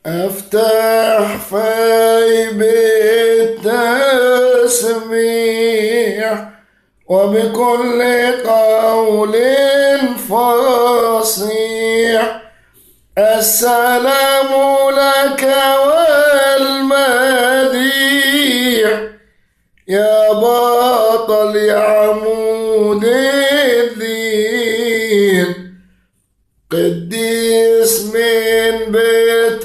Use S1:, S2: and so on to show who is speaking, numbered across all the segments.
S1: افتح في بالتسميح وبكل قول فصيح. السلام لك والمديح يا بطل يا عمود الدين. قديس من بيت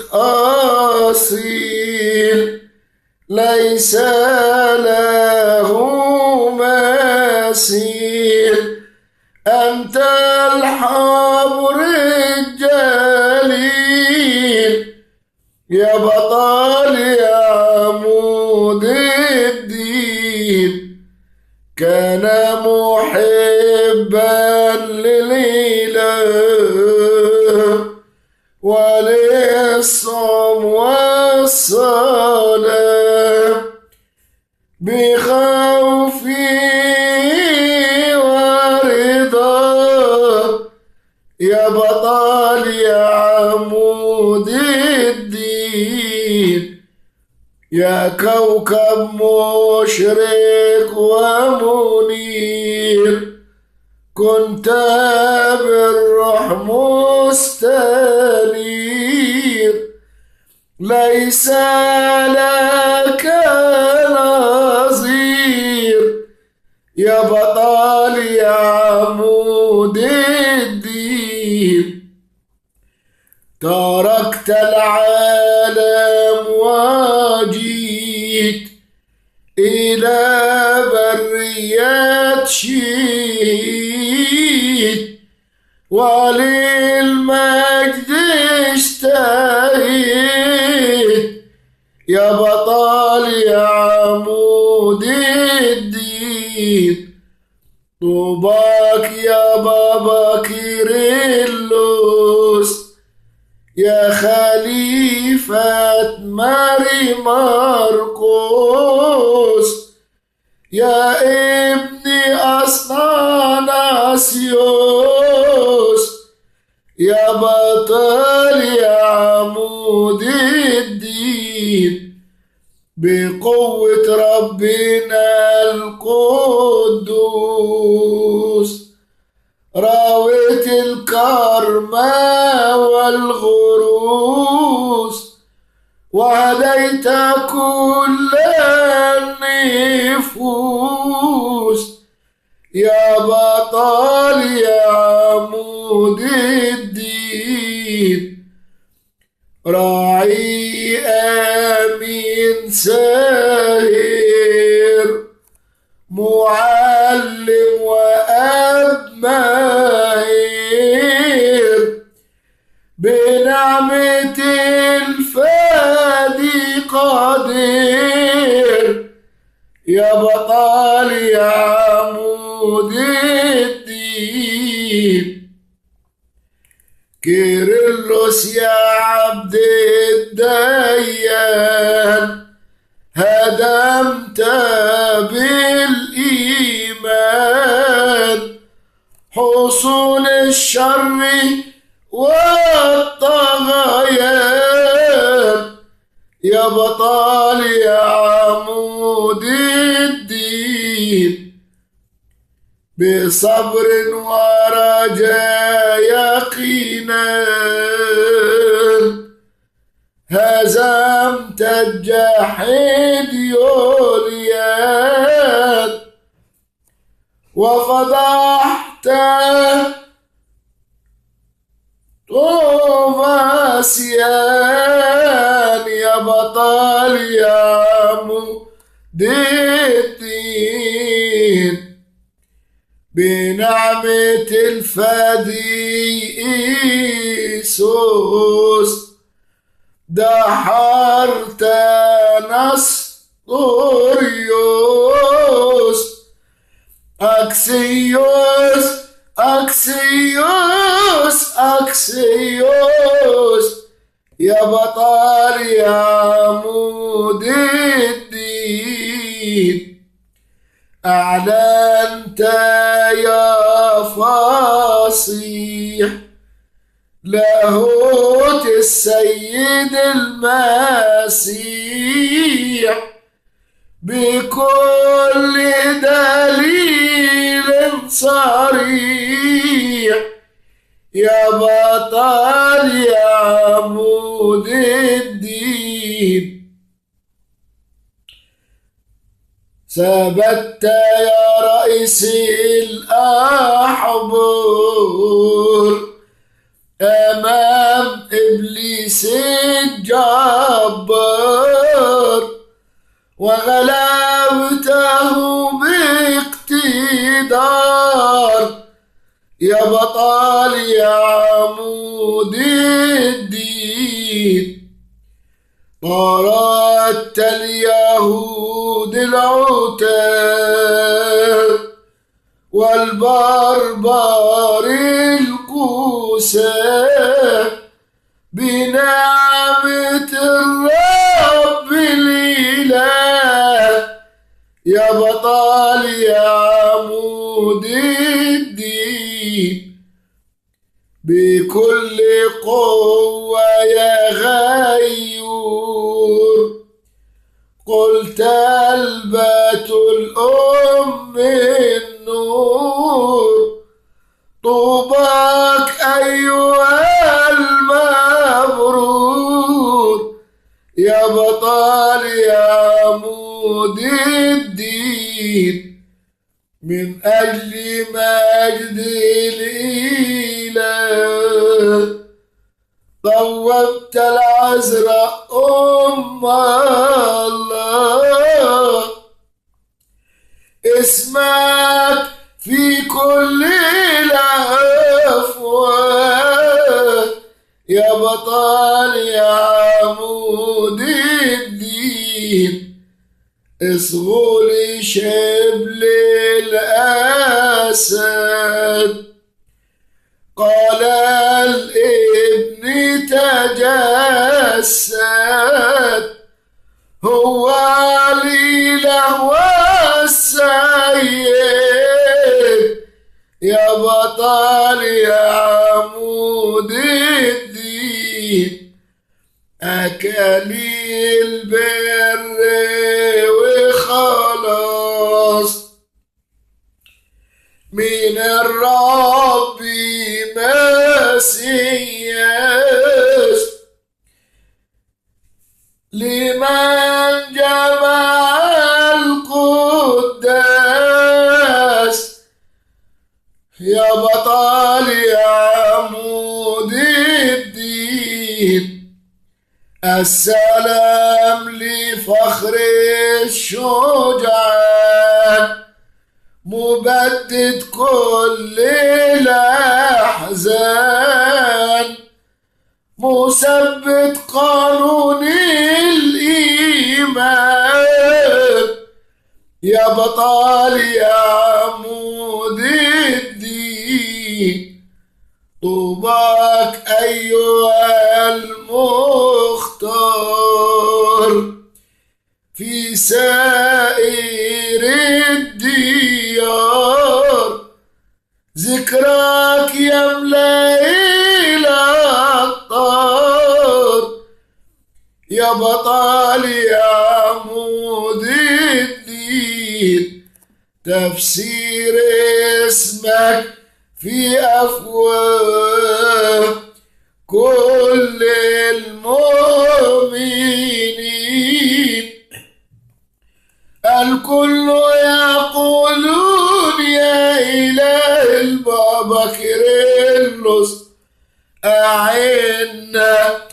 S1: أصيل ليس له مثيل. أنت الحبر الجليل يا بطل يا عمود الدين. كان محبا للإله وللصوم والصلاة بخوفي ورضا. يا بطل يا عمود الدين. يا كوكب مشرق ومنير كنت بالروح مستنير. ليس لك نظير يا بطل يا عمود الدين. تركت العالم وجيت إلى برية شيت وللمجد اشتهيت يا بطل يا عمود الدين. طوباك يا بابا كيرلس يا خليفة ماري مرقس يا ابني أثناسيوس يا بطل يا عمود الدين. بقوة ربنا القدوس راويت الكرمة والغروس وهديت كل النفوس يا بطل يا عمود الدين. راعي أمين ساهر معلم وأب ماهر بنعمة الفادي قدير يا بطل يا عمود الدين. كيرلس يا عبد الديان هدمت بالإيمان حصول الشر والطغيان يا بطل يا عمود الدين. بصبر ورجاء يقينا هزمت الجاحد يوليان وفضحت طوفاسيان يا بطل يا عمود الدين. بنعمة الفدي إيسوس دحرت نسطوريوس أكسيوس أكسيوس أكسيوس يا بطل يا عمود الدين. أعلنت يا فصيح لاهوت السيد المسيح بكل دليل صريح، يا بطل يا عمود الدين. ثبت يا رئيس الأحبار أمام إبليس الجبار، وغلبته باقتدار، يا بطل يا عمود الدين. طردت اليهود العتاة والبربر الكوسى بنعمة الرب الإله، يا بطل يا عمود الدين. بكل قوة يا غيور قلت البت الأم النور، طوباك أيها المبرور، يا بطل يا عمود الدين. من أجل مجد الإله طوبت العذراء أم الله، اسمك في كل الأفواه، يا بطل يا عمود الدين. اصغوا لي شبل الأسد، قال الابن تجسد، هو الإله والسيد، يا بطل يا عمود الدين. أكلي البر وخلاص من الرب مسياس، لمن جمع القداس، يا بطل يا عمود الدين. السلام لفخر الشجعان مبدد كل الأحزان، مثبت قانون الإيمان، يا بطل يا عمود الدين. طوباك أيها المختار في سائر الديار، ذكراك يملأ الأقطار، يا بطل يا عمود الدين. تفسير اسمك في أفواه كل المؤمنين، الكل يقولون يا إله البابا كيرلس أعنا